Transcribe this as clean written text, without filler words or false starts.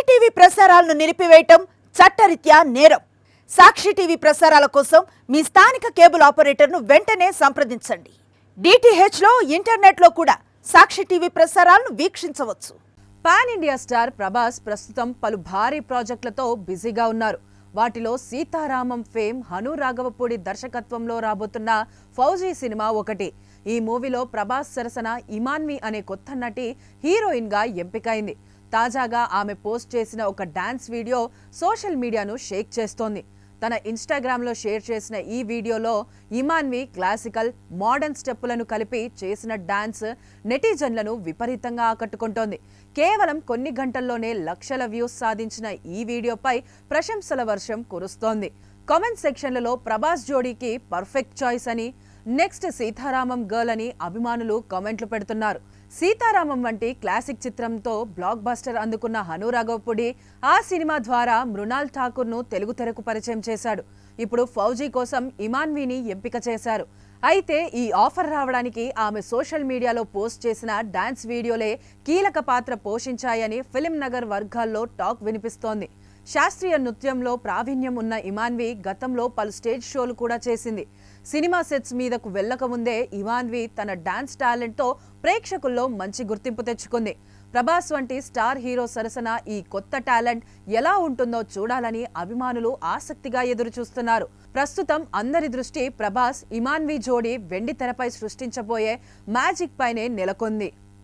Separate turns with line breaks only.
TV ప్రసారాలను నిలిపివేయటం చట్టరీత్యా నేరం. సాక్షి టీవీ ప్రసారాల కోసం మీ స్థానిక కేబుల్ ఆపరేటర్ను వెంటనే సంప్రదించండి. DTH లో ఇంటర్నెట్ లో కూడా సాక్షి టీవీ ప్రసారాలను వీక్షించవచ్చు.
పాన్ ఇండియా స్టార్ ప్రభాస్ ప్రస్తుతం పలు భారీ ప్రాజెక్టులతో బిజీగా ఉన్నారు. వాటిలో సీతారామం ఫేమ్ హను రాఘవపూడి దర్శకత్వంలో రాబోతున్న ఫౌజీ సినిమా ఒకటి. ఈ మూవీలో ప్రభాస్ సరసన ఇమాన్వి అనే కొత్త నటి హీరోయిన్ గా ఎంపికైంది. తాజాగా ఆమె పోస్ట్ చేసిన ఒక డాన్స్ వీడియో సోషల్ మీడియాను షేక్ చేస్తోంది. తన ఇన్స్టాగ్రామ్లో షేర్ చేసిన ఈ వీడియోలో ఇమాన్వి క్లాసికల్, మోడర్న్ స్టెప్పులను కలిపి చేసిన డాన్స్ నెటిజన్లను విపరీతంగా ఆకట్టుకుంటోంది. కేవలం కొన్ని గంటల్లోనే లక్షల వ్యూస్ సాధించిన ఈ వీడియోపై ప్రశంసల వర్షం కురుస్తోంది. కామెంట్ సెక్షన్లలో ప్రభాస్ జోడీకి పర్ఫెక్ట్ చాయిస్ అని, నెక్స్ట్ సీతారామం గర్ల్ అని అభిమానులు కామెంట్లు పెడుతున్నారు. సీతారామం వంటి క్లాసిక్ చిత్రంతో బ్లాక్ బస్టర్ అందుకున్న హను రాఘవపూడి ఆ సినిమా ద్వారా మృణాల్ ఠాకూర్ ను తెలుగు తెరకు పరిచయం చేశాడు. ఇప్పుడు ఫౌజీ కోసం ఇమాన్విని ఎంపిక చేశారు. అయితే ఈ ఆఫర్ రావడానికి ఆమె సోషల్ మీడియాలో పోస్ట్ చేసిన డాన్స్ వీడియోలే కీలక పాత్ర పోషించాయని ఫిలిం నగర్ వర్గాల్లో టాక్ వినిపిస్తోంది. శాస్త్రీయ నృత్యంలో ప్రావీణ్యం ఉన్న ఇమాన్వి గతంలో పలు స్టేజ్ షోలు కూడా చేసింది. సినిమా సెట్స్ మీదకు వెళ్లకముందే ఇమాన్వి తన డాన్స్ టాలెంట్తో ప్రేక్షకుల్లో మంచి గుర్తింపు తెచ్చుకుంది. ప్రభాస్ వంటి స్టార్ హీరో సరసన ఈ కొత్త టాలెంట్ ఎలా ఉంటుందో చూడాలని అభిమానులు ఆసక్తిగా ఎదురు చూస్తున్నారు. ప్రస్తుతం అందరి దృష్టి ప్రభాస్, ఇమాన్వి జోడీ వెండి తెరపై సృష్టించబోయే మ్యాజిక్ పైనే నెలకొంది.